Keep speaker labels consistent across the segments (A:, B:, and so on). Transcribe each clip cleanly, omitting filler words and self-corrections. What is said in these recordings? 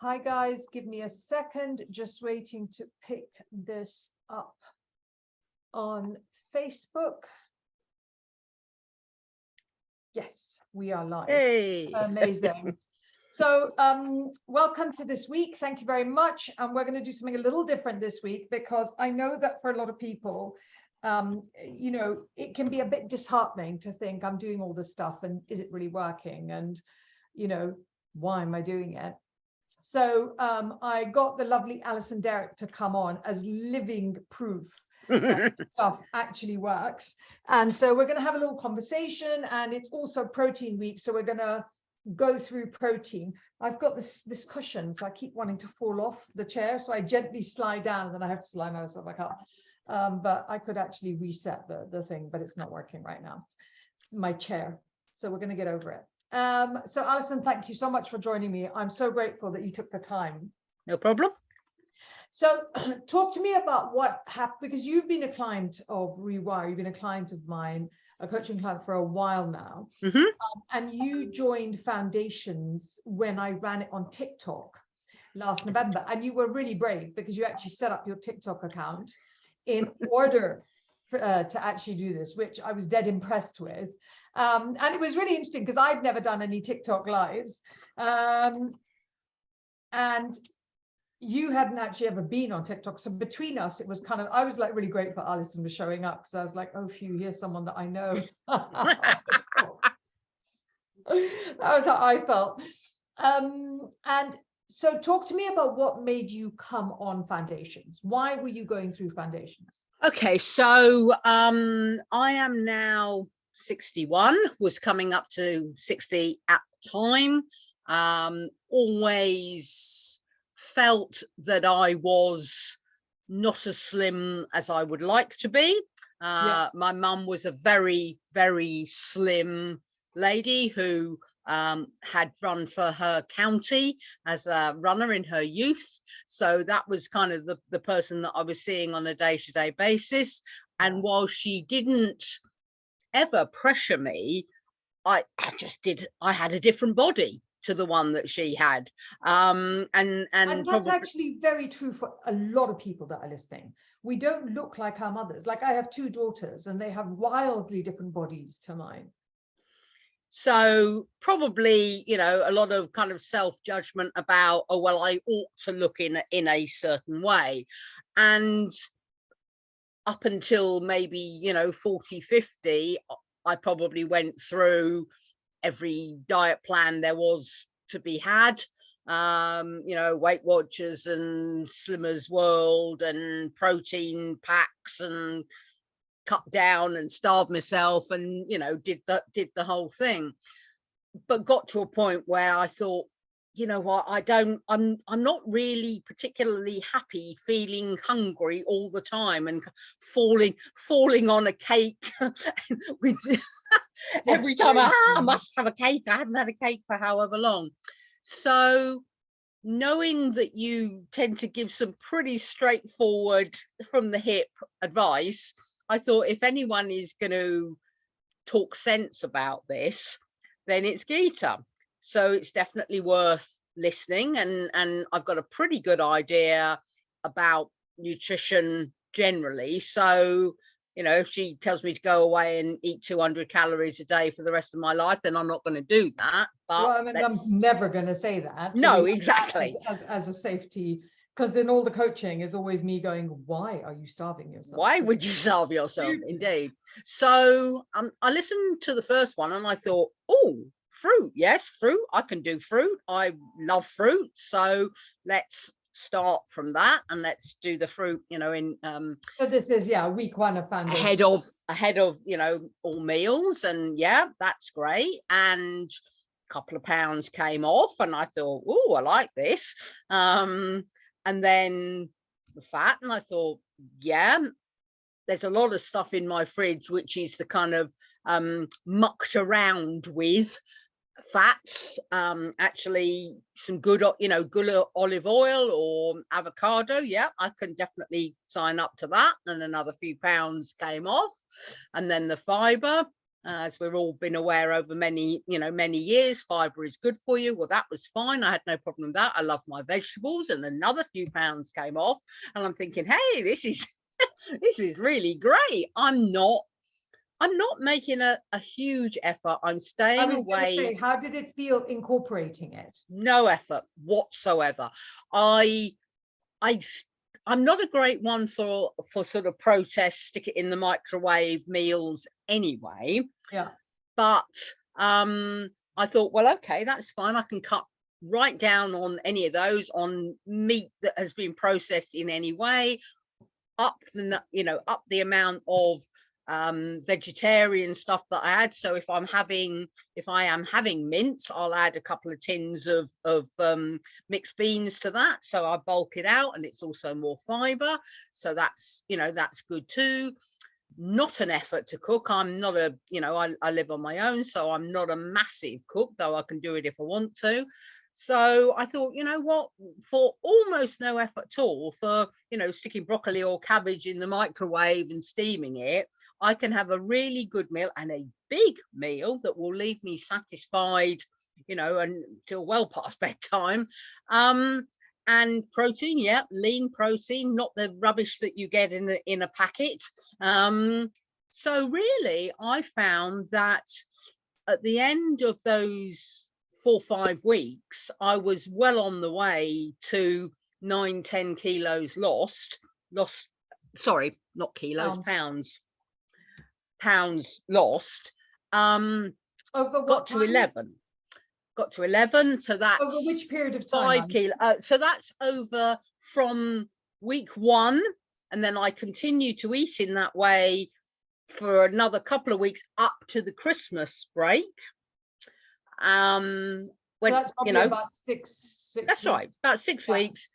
A: Hi guys, give me a second, just waiting to pick this up on Facebook. Yes, we are live.
B: Hey.
A: Amazing. So welcome to this week. Thank you very much. And we're going to do something a little different this week because I know that for a lot of people, you know, it can be a bit disheartening to think I'm doing all this stuff and is it really working? And, you know, why am I doing it? So I got the lovely Alison to come on as living proof that stuff actually works. And so we're going to have a little conversation, and it's also protein week. So we're going to go through protein. I've got this cushion, so I keep wanting to fall off the chair. So I gently slide down, and then I have to slide myself back up. But I could actually reset the thing, but it's not working right now. It's my chair. So we're going to get over it. So Alison, thank you so much for joining me. I'm so grateful that you took the time.
B: No problem.
A: So talk to me about what happened, because you've been a client of Rewire, you've been a client of mine, a coaching client for a while now.
B: Mm-hmm.
A: And you joined Foundations when I ran it on TikTok last November. And you were really brave because you actually set up your TikTok account in order to actually do this, which I was dead impressed with. And it was really interesting because I'd never done any TikTok lives. And you hadn't actually ever been on TikTok. So between us, it was kind of, I was like really grateful Alison was showing up because I was like, oh, phew, here's someone that I know. That was how I felt. And so talk to me about what made you come on Foundations. Why were you going through Foundations?
B: Okay, so I am now 61, was coming up to 60 at the time. Always felt that I was not as slim as I would like to be. My mum was a very, very slim lady who had run for her county as a runner in her youth. So that was kind of the person that I was seeing on a day-to-day basis. And while she didn't ever pressure me, I had a different body to the one that she had. And
A: that's actually very true for a lot of people that are listening. We don't look like our mothers. Like I have two daughters and they have wildly different bodies to mine.
B: So probably, you know, a lot of kind of self-judgment about, oh, well, I ought to look in a certain way. And up until maybe, you know, 40, 50, I probably went through every diet plan there was to be had, you know, Weight Watchers and Slimmers World and protein packs, and cut down and starved myself, and, you know, did the whole thing. But got to a point where I thought, you know what, I'm not really particularly happy feeling hungry all the time and falling on a cake with every time I must have a cake. I haven't had a cake for however long. So knowing that you tend to give some pretty straightforward from the hip advice, I thought if anyone is going to talk sense about this, then it's Geeta. So it's definitely worth listening. And I've got a pretty good idea about nutrition generally. So, you know, if she tells me to go away and eat 200 calories a day for the rest of my life, then I'm not going to do that. But
A: well, I mean, I'm never going to say that. So
B: no, exactly.
A: As a safety, because in all the coaching is always me going, why are you starving yourself?
B: Why would you starve yourself? Indeed. So I listened to the first one and I thought, oh, fruit. Yes, fruit. I can do fruit. I love fruit. So let's start from that and let's do the fruit, you know, in
A: so this is week one of Foundation.
B: ahead of you know, all meals. And yeah, that's great. And a couple of pounds came off and I thought, oh, I like this. And then the fat, and I thought, yeah, there's a lot of stuff in my fridge which is the kind of mucked around with fats. Actually some good, you know, good olive oil or avocado. Yeah, I can definitely sign up to that. And another few pounds came off. And then the fiber, as we've all been aware over many years. Fibre is good for you. Well, that was fine. I had no problem with that. I love my vegetables, and another few pounds came off, and I'm thinking, hey, this is this is really great. I'm not making a huge effort. I'm
A: I
B: staying
A: was going to
B: away.
A: say, how did it feel incorporating it?
B: No effort whatsoever. I'm not a great one for sort of protest, stick it in the microwave meals anyway.
A: Yeah.
B: But I thought, well, okay, that's fine. I can cut right down on any of those, on meat that has been processed in any way, up the amount of vegetarian stuff that I add. So if I am having mince, I'll add a couple of tins of mixed beans to that, so I bulk it out, and it's also more fiber, so that's good too. Not an effort to cook. I'm not I live on my own, so I'm not a massive cook, though I can do it if I want to. So I thought, you know what, for almost no effort at all, for sticking broccoli or cabbage in the microwave and steaming it, I can have a really good meal, and a big meal that will leave me satisfied, until well past bedtime. And protein, yeah, lean protein, not the rubbish that you get in a packet. So really, I found that at the end of those 4 or 5 weeks, I was well on the way to 9-10 kilos lost. Sorry, not kilos, pounds lost.
A: Over what
B: got to
A: time?
B: 11. Got to 11. So that's
A: over which period of time?
B: 5 kilos. So that's over from week 1, and then I continued to eat in that way for another couple of weeks up to the Christmas break. When
A: so that's probably about six
B: that's
A: weeks.
B: right, about 6 weeks.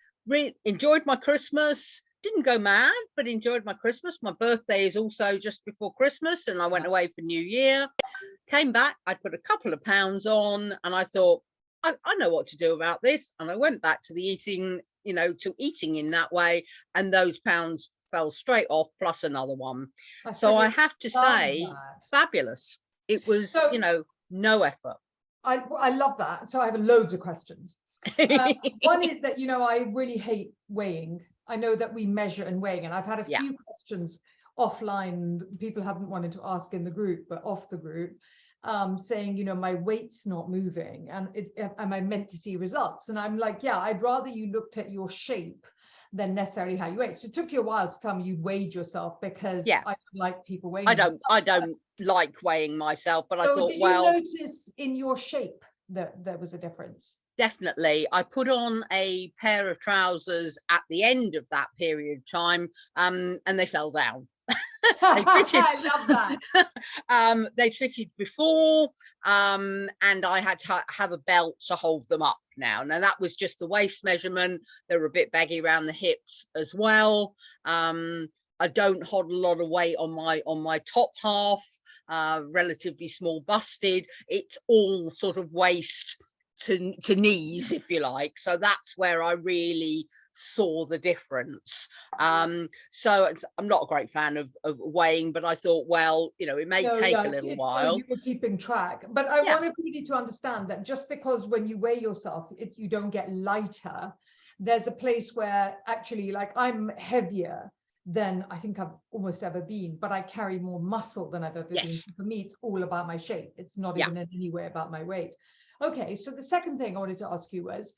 B: Enjoyed my Christmas, didn't go mad, but enjoyed my Christmas. My birthday is also just before Christmas, and I went away for New Year. Came back, I put a couple of pounds on, and I thought, I know what to do about this. And I went back to the eating in that way, and those pounds fell straight off, plus another one. So I have to say, fabulous. It was, no effort.
A: I love that. So I have loads of questions. One is that, I really hate weighing. I know that we measure and weighing, and I've had a few questions offline. People haven't wanted to ask in the group, but off the group, saying, my weight's not moving, and am I meant to see results? And I'm like, yeah, I'd rather you looked at your shape than necessarily how you weigh. So it took you a while to tell me you weighed yourself, because I don't like people weighing.
B: I don't like weighing myself, but I thought,
A: did you notice in your shape that there was a difference?
B: Definitely. I put on a pair of trousers at the end of that period of time, and they fell down. They fitted, I love that. They fitted before, and I had to have a belt to hold them up now. Now that was just the waist measurement. They were a bit baggy around the hips as well. I don't hold a lot of weight on my top half, relatively small busted. It's all sort of waist to knees, if you like. So that's where I really saw the difference. So I'm not a great fan of weighing, but I thought, well, it may take a little while.
A: You were keeping track, but I wanted really to understand that just because when you weigh yourself, you don't get lighter, there's a place where actually, like, I'm heavier than I think I've almost ever been, but I carry more muscle than I've ever been. For me, it's all about my shape. It's not even in any way about my weight. Okay, so the second thing I wanted to ask you was,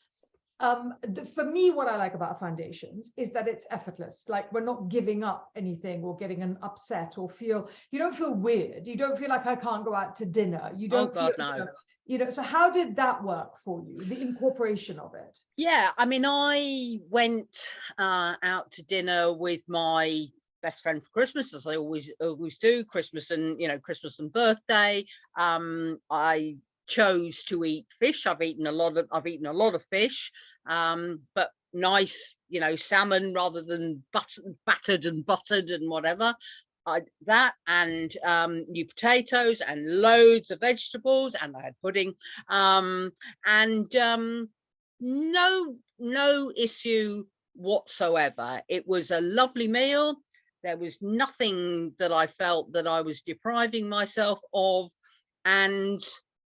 A: for me, what I like about foundations is that it's effortless. Like, we're not giving up anything or getting an upset or you don't feel weird. You don't feel like I can't go out to dinner. You don't feel, no. So how did that work for you, the incorporation of it?
B: Yeah, I mean, I went out to dinner with my best friend for Christmas, as I always do, Christmas and birthday. I chose to eat fish. I've eaten a lot of fish, but nice, salmon rather than battered and buttered and whatever. That and new potatoes and loads of vegetables, and I had pudding, and no issue whatsoever. It was a lovely meal. There was nothing that I felt that I was depriving myself of. And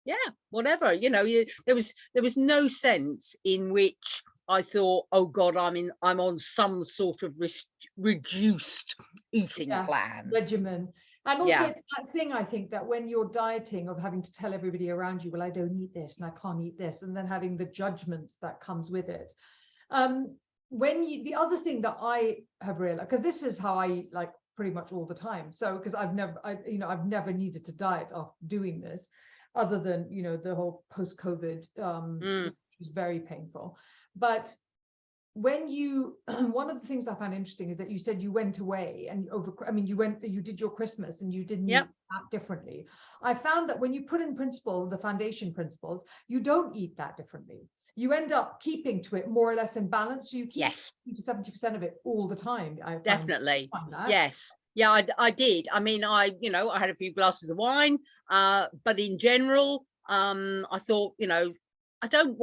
B: yeah, whatever, there was no sense in which I thought, oh God, I'm on some sort of reduced eating plan.
A: Regimen. And also
B: Yeah.
A: it's that thing, I think, that when you're dieting, of having to tell everybody around you, well, I don't eat this and I can't eat this, and then having the judgment that comes with it. The other thing that I have realized, because this is how I eat like pretty much all the time. So, because I've never needed to diet after doing this, other than, the whole post-COVID, which was very painful. But when you, one of the things I found interesting is that you said you went away and you did your Christmas and you didn't eat that differently. I found that when you put in the foundation principles, you don't eat that differently. You end up keeping to it more or less in balance. So you keep 60 to 70% of it all the time.
B: Definitely.
A: Find that.
B: Yes. Yeah, I did. I mean, I had a few glasses of wine, but in general, I thought, I don't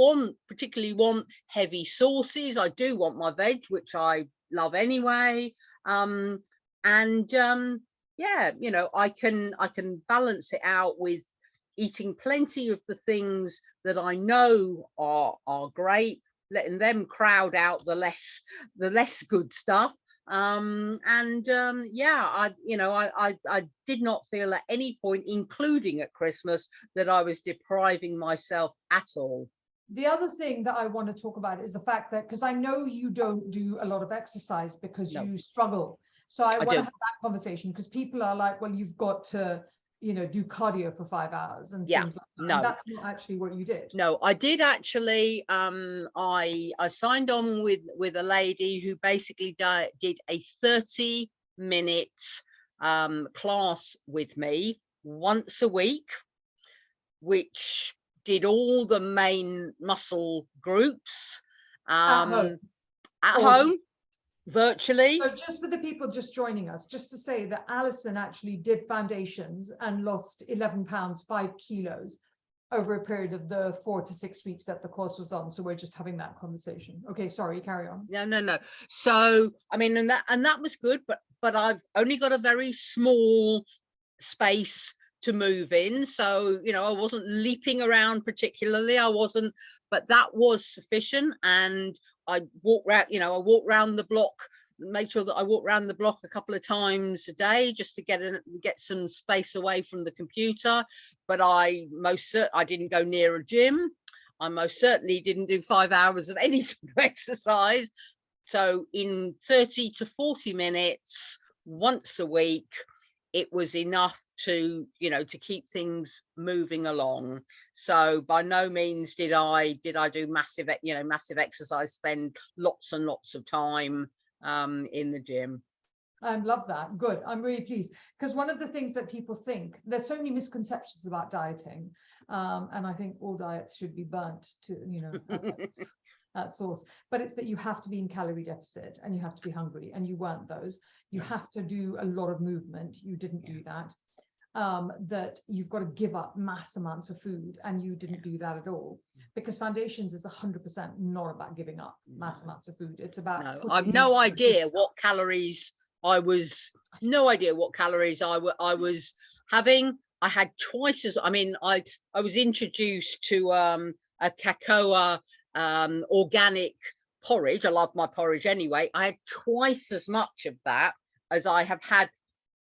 B: particularly want heavy sauces. I do want my veg, which I love anyway. Yeah, I can balance it out with eating plenty of the things that I know are great, letting them crowd out the less good stuff. Yeah, I did not feel at any point, including at Christmas, that I was depriving myself at all.
A: The other thing that I want to talk about is the fact that, because I know you don't do a lot of exercise because you struggle. So I want to have that conversation, because people are like, well, you've got to, do cardio for 5 hours and things like that.
B: No,
A: and that's not actually what you did.
B: No, I did actually. I signed on with a lady who basically did a 30-minute class with me once a week, which did all the main muscle groups at home, virtually.
A: So just for the people just joining us, just to say that Alison actually did foundations and lost 11 pounds, 5 kilos over a period of the 4 to 6 weeks that the course was on. So we're just having that conversation. Okay, sorry, carry on.
B: No. So I mean, and that was good, but I've only got a very small space to move in, so I wasn't leaping around particularly. I wasn't, but that was sufficient. And I walked around the block, make sure that I walked around the block a couple of times a day, just to get some space away from the computer. But I didn't go near a gym. I most certainly didn't do 5 hours of any sort of exercise. So in 30 to 40 minutes once a week, it was enough to keep things moving along. So by no means did I do massive exercise, spend lots and lots of time in the gym.
A: I love that. Good. I'm really pleased, because one of the things that people think, there's so many misconceptions about dieting, and I think all diets should be burnt to at source, but it's that you have to be in calorie deficit and you have to be hungry, and you weren't those. You have to do a lot of movement. You didn't do that. That you've got to give up mass amounts of food, and you didn't do that at all, because foundations is 100% not about giving up mass amounts of food. It's about
B: I've no idea what calories I was having. I had twice as, I was introduced to a cacao organic porridge. I love my porridge anyway. I had twice as much of that as I have had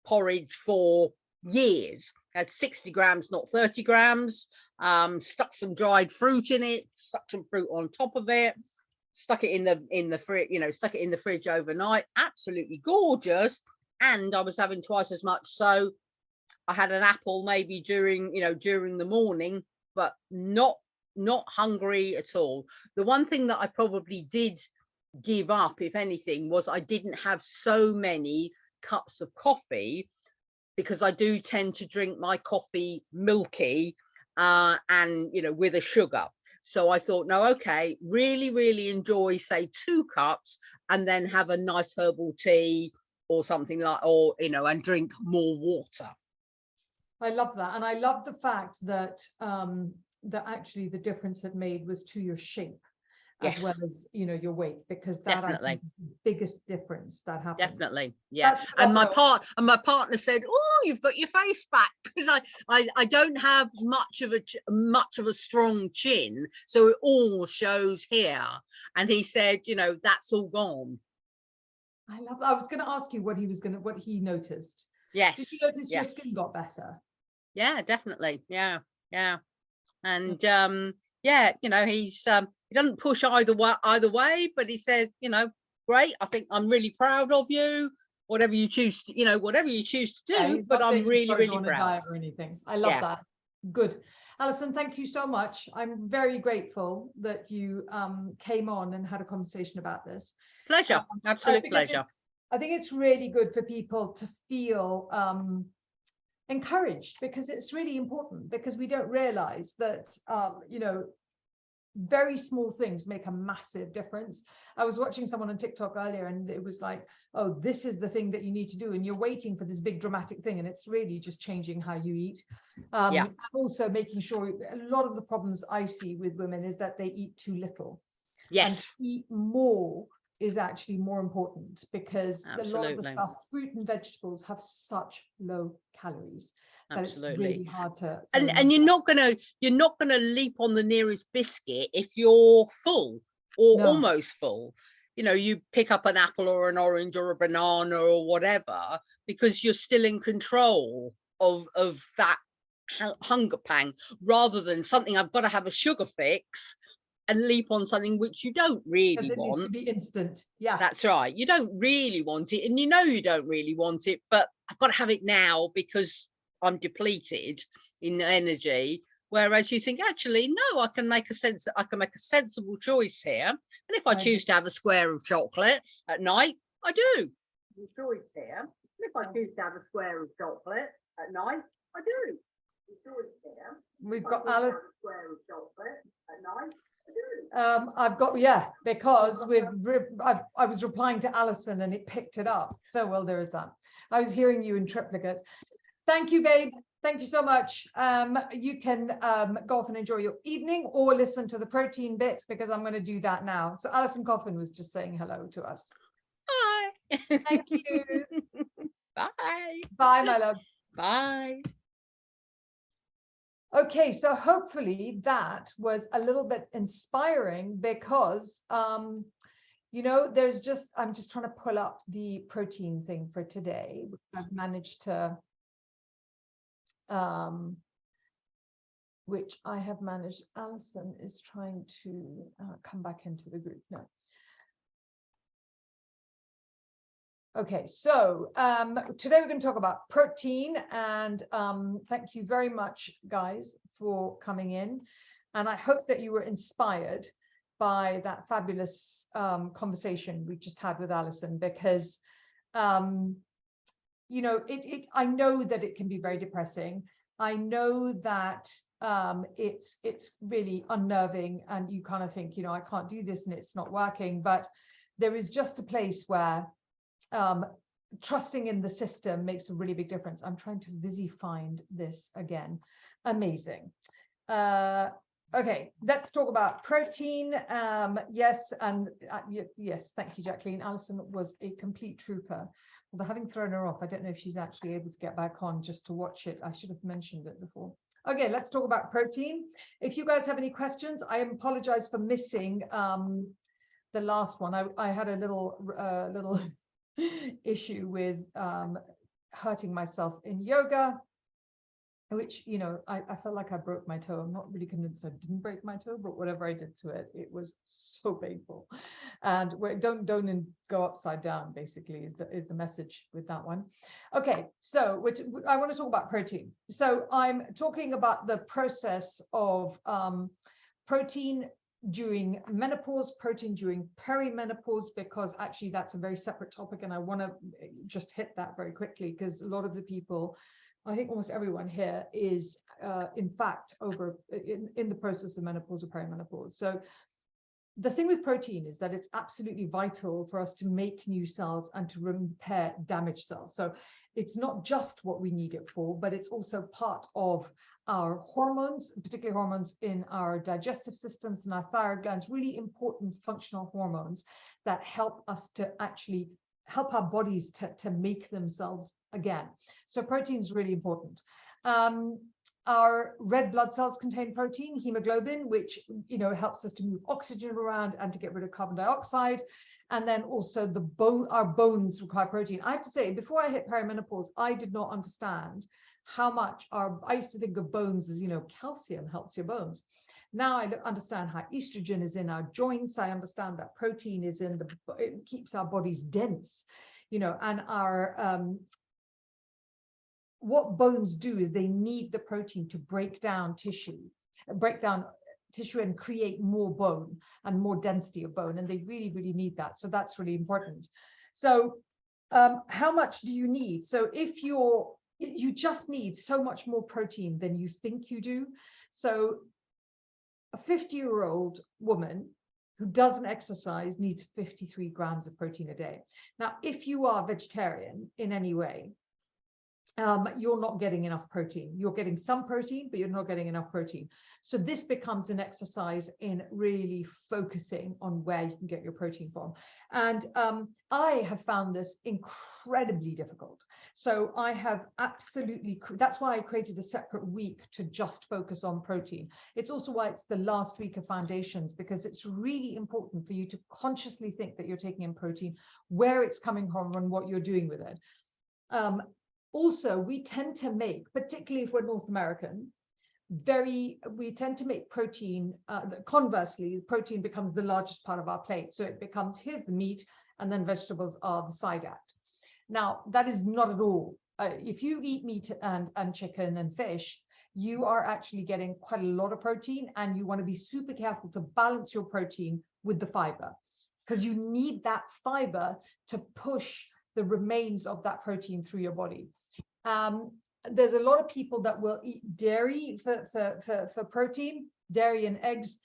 B: porridge for years. I had 60 grams, not 30 grams. Stuck some dried fruit in it, stuck some fruit on top of it, stuck it in the fridge, stuck it in the fridge overnight. Absolutely gorgeous. And I was having twice as much. So I had an apple maybe during the morning, but not hungry at all. The one thing that I probably did give up, if anything, was I didn't have so many cups of coffee, because I do tend to drink my coffee milky and with a sugar. So I thought, no, okay, really enjoy, say, 2 cups, and then have a nice herbal tea or something like, and drink more water.
A: I love that. And I love the fact that that actually the difference it made was to your shape. as well
B: Yes,
A: as, you know, your weight, because that I
B: definitely.
A: think is the biggest difference that happens.
B: Definitely, yeah.
A: That's
B: And my
A: phenomenal.
B: partner said, "Oh, you've got your face back," because I don't have much of a strong chin, so it all shows here. And he said, you know, that's all gone.
A: I love. I was going to ask you what he noticed. Did you
B: Yes,
A: notice your skin
B: yes,
A: got better?
B: yeah, definitely, yeah, yeah.
A: Mm.
B: And yeah, you know, he doesn't push either way, but he says, you know, great. I think I'm really proud of you. Whatever you choose to, whatever you choose to
A: Yeah,
B: do,
A: he's
B: but
A: not
B: I'm
A: saying you've
B: really,
A: got to go
B: really
A: on a
B: proud.
A: diet or anything. I love
B: Yeah,
A: that. Good. Alison, thank you so much. I'm very grateful that you came on and had a conversation about this.
B: pleasure, absolute
A: Because
B: pleasure.
A: I think it's really good for people to feel encouraged, because it's really important, because we don't realize that, you know, very small things make a massive difference. I was watching someone on TikTok earlier, and it was like, oh, this is the thing that you need to do, and you're waiting for this big dramatic thing, and it's really just changing how you eat.
B: Yeah,
A: And also making sure, a lot of the problems I see with women is that they eat too little, and to
B: yes,
A: eat more is actually more important, because a lot of the
B: absolutely,
A: stuff, fruit and vegetables, have such low calories that it's
B: absolutely.
A: really hard to
B: And
A: remember.
B: you're not gonna leap on the nearest biscuit if you're full or
A: No,
B: almost full. You know, you pick up an apple or an orange or a banana or whatever, because you're still in control of that hunger pang, rather than something I've got to have a sugar fix and leap on something which you don't
A: because
B: really
A: it needs to
B: want.
A: be instant. Yeah.
B: That's right. You don't really want it, and you know you don't really want it, but I've got to have it now because I'm depleted in energy. Whereas you think, actually, no, I can make a sensible choice here. And if I
A: I agree.
B: choose to have a square of chocolate at night, I do. The choice here. And if I choose to have a square of chocolate at night, I do. The choice here.
A: We've
B: If I
A: got
B: choose to
A: Alice.
B: have a square of chocolate at night, I do.
A: I've got, yeah, because I was replying to Alison and it picked it up. So, well, there is that. I was hearing you in triplicate. Thank you, babe. Thank you so much. You can go off and enjoy your evening, or listen to the protein bit, because I'm going to do that now. So Alison Coffin was just saying hello to us.
B: Bye.
A: Thank you.
B: Bye.
A: Bye, my love.
B: Bye.
A: Okay, so hopefully that was a little bit inspiring, because you know, I'm just trying to pull up the protein thing for today, which I've managed to which I have managed. Alison is trying to come back into the group now. Okay, so today we're going to talk about protein, and thank you very much, guys, for coming in. And I hope that you were inspired by that fabulous conversation we just had with Alison, because you know, I know that it can be very depressing. I know that it's really unnerving, and you kind of think, you know, I can't do this and it's not working. But there is just a place where trusting in the system makes a really big difference. I'm trying to busy find this again. Amazing. Okay, let's talk about protein. Yes, and yes, thank you, Jacqueline. Alison was a complete trooper. Although, having thrown her off, I don't know if she's actually able to get back on just to watch it. I should have mentioned it before. Okay, let's talk about protein. If you guys have any questions, I apologize for missing the last one. I had a little issue with hurting myself in yoga, which, you know, I felt like I broke my toe. I'm not really convinced I didn't break my toe, but whatever I did to it, it was so painful. And don't go upside down, basically, is the message with that one. Okay, so I want to talk about protein. So I'm talking about the process of protein during menopause, protein during perimenopause, because actually that's a very separate topic, and I want to just hit that very quickly, because a lot of the people, I think almost everyone here, is in fact in the process of menopause or perimenopause. So the thing with protein is that it's absolutely vital for us to make new cells and to repair damaged cells. So it's not just what we need it for, but it's also part of our hormones, particularly hormones in our digestive systems and our thyroid glands, really important functional hormones that help us to actually help our bodies to make themselves again. So protein is really important. Our red blood cells contain protein, hemoglobin, which, you know, helps us to move oxygen around and to get rid of carbon dioxide. And then also our bones require protein. I have to say, before I hit perimenopause, I did not understand how much I used to think of bones as, you know, calcium helps your bones. Now I understand how estrogen is in our joints. I understand that protein is in it keeps our bodies dense, you know, and what bones do is they need the protein to break down tissue and create more bone and more density of bone. And they really, really need that. So that's really important. So how much do you need? So if you just need so much more protein than you think you do. So a 50-year-old woman who doesn't exercise needs 53 grams of protein a day. Now, if you are vegetarian in any way, you're not getting enough protein. You're getting some protein, but you're not getting enough protein. So this becomes an exercise in really focusing on where you can get your protein from. And I have found this incredibly difficult. So I have that's why I created a separate week to just focus on protein. It's also why it's the last week of foundations, because it's really important for you to consciously think that you're taking in protein, where it's coming from and what you're doing with it. Also, we tend to make, particularly if we're North American, we tend to make protein, conversely, protein becomes the largest part of our plate. So it becomes, here's the meat, and then vegetables are the side act. Now, that is not at all. If you eat meat and chicken and fish, you are actually getting quite a lot of protein, and you want to be super careful to balance your protein with the fiber, because you need that fiber to push the remains of that protein through your body. There's a lot of people that will eat dairy for protein, dairy and eggs.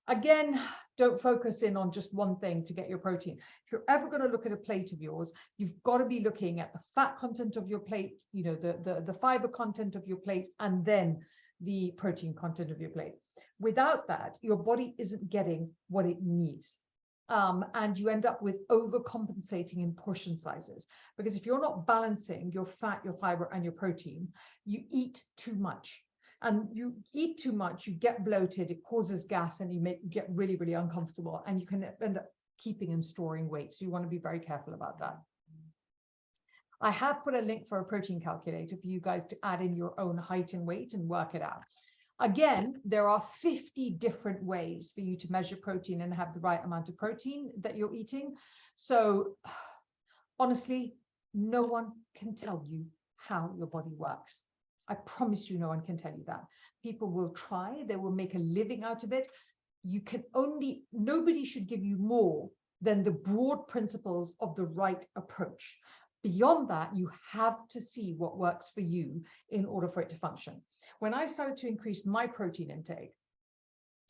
A: Again, don't focus in on just one thing to get your protein. If you're ever going to look at a plate of yours, you've got to be looking at the fat content of your plate, you know, the fiber content of your plate, and then the protein content of your plate. Without that, your body isn't getting what it needs. And you end up with overcompensating in portion sizes, because if you're not balancing your fat, your fiber, and your protein, you eat too much. And you eat too much, you get bloated, it causes gas, and you get really, really uncomfortable, and you can end up keeping and storing weight. So you want to be very careful about that. I have put a link for a protein calculator for you guys to add in your own height and weight and work it out. Again, there are 50 different ways for you to measure protein and have the right amount of protein that you're eating. So honestly, no one can tell you how your body works. I promise you, no one can tell you that. People will try, they will make a living out of it. Nobody should give you more than the broad principles of the right approach. Beyond that, you have to see what works for you in order for it to function. When I started to increase my protein intake,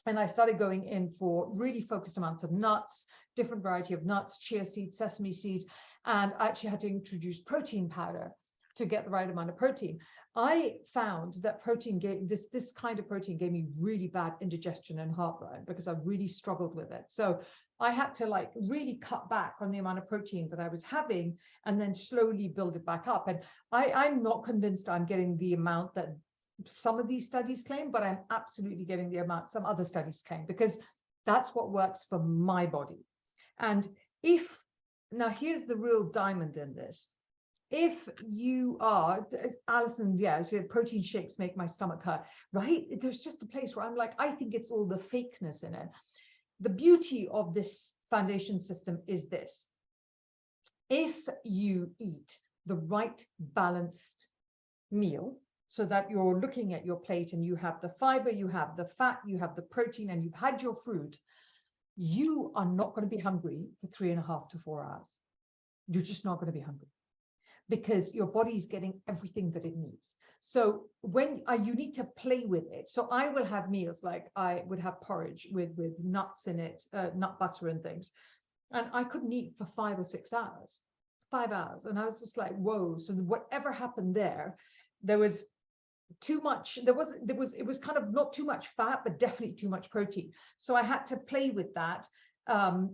A: and I started going in for really focused amounts of nuts, different variety of nuts, chia seeds, sesame seeds, and I actually had to introduce protein powder to get the right amount of protein. I found that protein this kind of protein gave me really bad indigestion and heartburn, because I really struggled with it. So I had to like really cut back on the amount of protein that I was having, and then slowly build it back up. And I'm not convinced I'm getting the amount that some of these studies claim, but I'm absolutely getting the amount some other studies claim, because that's what works for my body. And now here's the real diamond in this. If you are, Alison, yeah, she said protein shakes make my stomach hurt, right? There's just a place where I'm like, I think it's all the fakeness in it. The beauty of this foundation system is this. If you eat the right balanced meal, so that you're looking at your plate and you have the fiber, you have the fat, you have the protein, and you've had your fruit, you are not going to be hungry for 3.5 to 4 hours. You're just not going to be hungry, because your body is getting everything that it needs. So when you need to play with it. So I will have meals like I would have porridge with nuts in it, nut butter and things. And I couldn't eat for 5 or 6 hours. 5 hours. And I was just like, whoa. So whatever happened there, there was too much, it was kind of not too much fat, but definitely too much protein. So I had to play with that,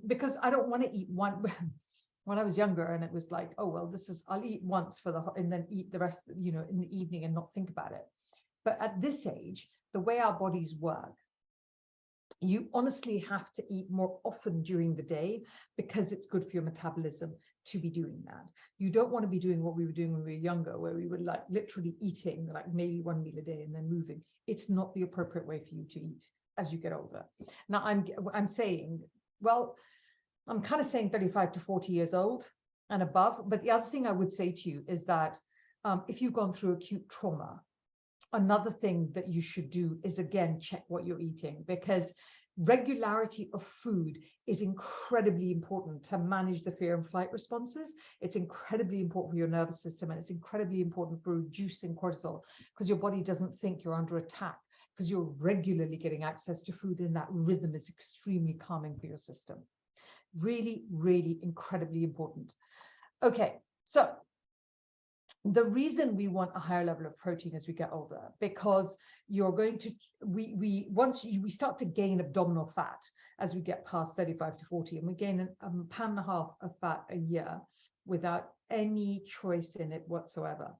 A: because I don't want to eat one. When I was younger, and it was like, oh, well, I'll eat once and then eat the rest, in the evening and not think about it. But at this age, the way our bodies work, you honestly have to eat more often during the day, because it's good for your metabolism to be doing that. You don't want to be doing what we were doing when we were younger, where we were like literally eating like maybe one meal a day and then moving. It's not the appropriate way for you to eat as you get older. Now I'm saying, well, I'm kind of saying 35 to 40 years old and above. But the other thing I would say to you is that if you've gone through acute trauma, another thing that you should do is, again, check what you're eating, because regularity of food is incredibly important to manage the fear and flight responses. It's incredibly important for your nervous system, and it's incredibly important for reducing cortisol, because your body doesn't think you're under attack, because you're regularly getting access to food, and that rhythm is extremely calming for your system. Really, really incredibly important. Okay, so the reason we want a higher level of protein as we get older, because you're going to, we start to gain abdominal fat as we get past 35 to 40, and we gain a pound and a half of fat a year without any choice in it whatsoever.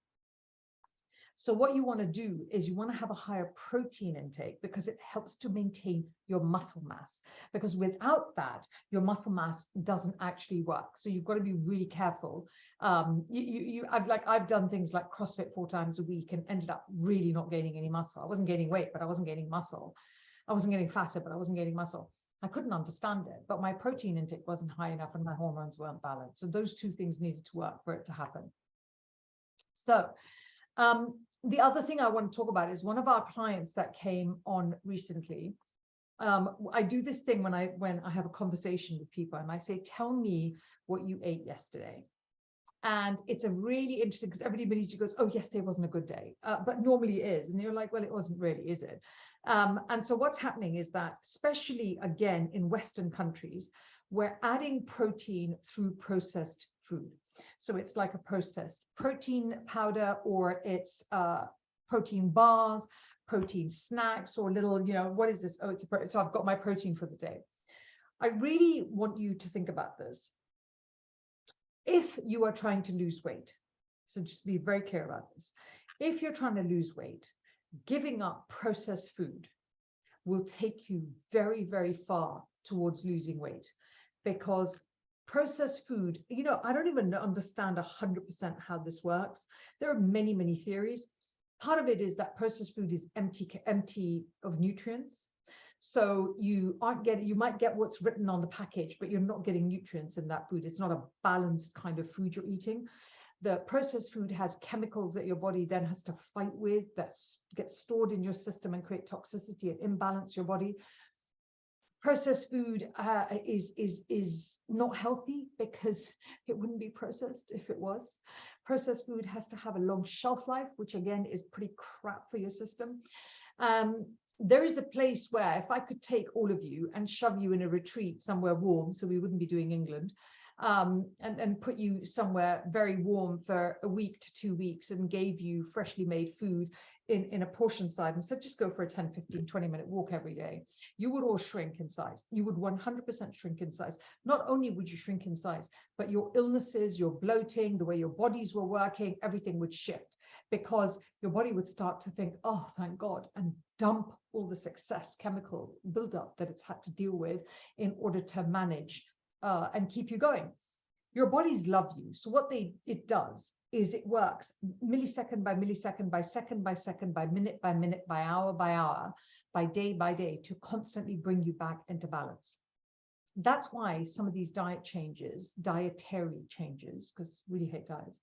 A: So what you want to do is you want to have a higher protein intake, because it helps to maintain your muscle mass, because without that, your muscle mass doesn't actually work. So you've got to be really careful. I've done things like CrossFit 4 times a week and ended up really not gaining any muscle. I wasn't gaining weight, but I wasn't gaining muscle. I wasn't getting fatter, but I wasn't gaining muscle. I couldn't understand it, but my protein intake wasn't high enough and my hormones weren't balanced. So those two things needed to work for it to happen. So the other thing I want to talk about is one of our clients that came on recently. I do this thing when I have a conversation with people, and I say, tell me what you ate yesterday. And it's a really interesting, because everybody goes, oh, yesterday wasn't a good day, but normally it is. And you're like, well, it wasn't really, is it? And so what's happening is that, especially again in Western countries, we're adding protein through processed food. So it's like a processed protein powder, or it's protein bars, protein snacks, or little, what is this? Oh, so I've got my protein for the day. I really want you to think about this. If you are trying to lose weight, so just be very clear about this. If you're trying to lose weight, giving up processed food will take you very, very far towards losing weight, because processed food, I don't even understand 100% how this works. There are many, many theories. Part of it is that processed food is empty of nutrients. So you might get what's written on the package, but you're not getting nutrients in that food. It's not a balanced kind of food you're eating. The processed food has chemicals that your body then has to fight with, that get stored in your system and create toxicity and imbalance your body. Processed food is not healthy, because it wouldn't be processed if it was. Processed food has to have a long shelf life, which again is pretty crap for your system. There is a place where if I could take all of you and shove you in a retreat somewhere warm, so we wouldn't be doing England, and put you somewhere very warm for a week to 2 weeks and gave you freshly made food in a portion size, and so just go for a 10, 15, 20-minute walk every day, you would all shrink in size. You would 100% shrink in size. Not only would you shrink in size, but your illnesses, your bloating, the way your bodies were working, everything would shift, because your body would start to think, oh, thank God, and dump all this excess chemical buildup that it's had to deal with in order to manage and keep you going. Your bodies love you. So what it does is it works millisecond by millisecond, by second by second, by minute, by hour, by day to constantly bring you back into balance. That's why some of these dietary changes, because I really hate diets,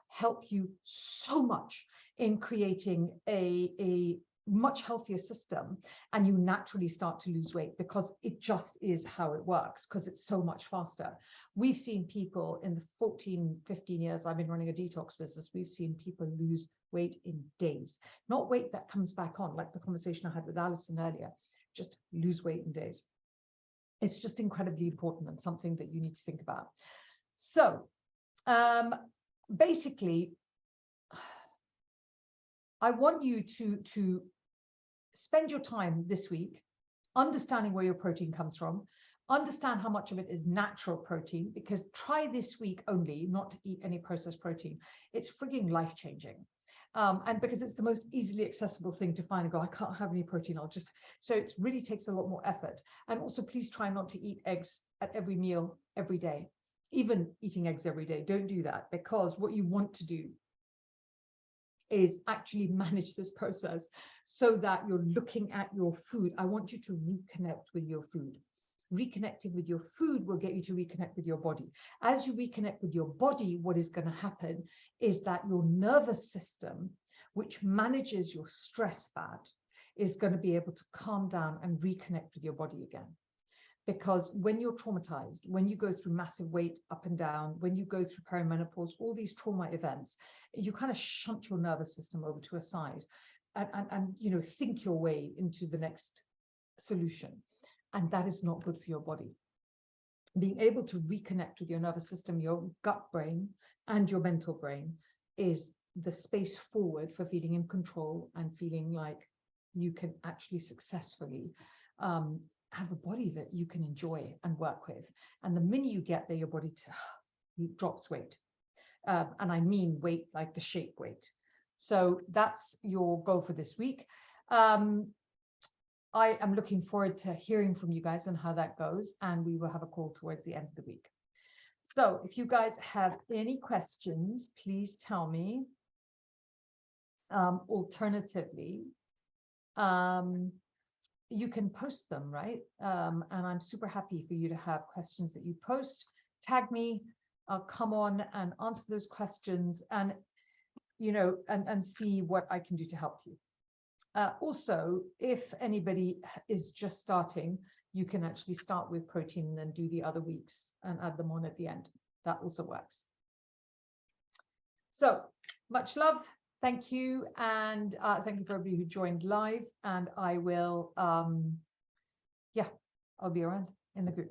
A: help you so much in creating a much healthier system, and you naturally start to lose weight, because it just is how it works, because it's so much faster. We've seen people in the 14, 15 years I've been running a detox business, we've seen people lose weight in days, not weight that comes back on, like the conversation I had with Alison earlier, just lose weight in days. It's just incredibly important and something that you need to think about. So Basically, I want you to spend your time this week understanding where your protein comes from, understand how much of it is natural protein, because try this week only not to eat any processed protein. It's frigging life-changing. And because it's the most easily accessible thing to find and go, I can't have any protein, so it really takes a lot more effort. And also, please try not to eat eggs at every meal every day. Even eating eggs every day, don't do that, because what you want to do is actually manage this process so that you're looking at your food. I want you to reconnect with your food. Reconnecting with your food will get you to reconnect with your body. As you reconnect with your body, what is going to happen is that your nervous system, which manages your stress fat, is going to be able to calm down and reconnect with your body again. Because when you're traumatized, when you go through massive weight up and down, when you go through perimenopause, all these trauma events, you kind of shunt your nervous system over to a side and you know, think your way into the next solution. And that is not good for your body. Being able to reconnect with your nervous system, your gut brain, and your mental brain is the space forward for feeling in control and feeling like you can actually successfully have a body that you can enjoy and work with. And the minute you get there, your body drops weight. And I mean weight like the shape weight. So that's your goal for this week. I am looking forward to hearing from you guys on how that goes, and we will have a call towards the end of the week. So if you guys have any questions, please tell me. Alternatively, you can post them, right? And I'm super happy for you to have questions that you post. Tag me, I'll come on and answer those questions, and you know, and see what I can do to help you. Also, if anybody is just starting, you can actually start with protein and then do the other weeks and add them on at the end. That also works. So much love. Thank you. And thank you for everybody who joined live. And I will, yeah, I'll be around in the group.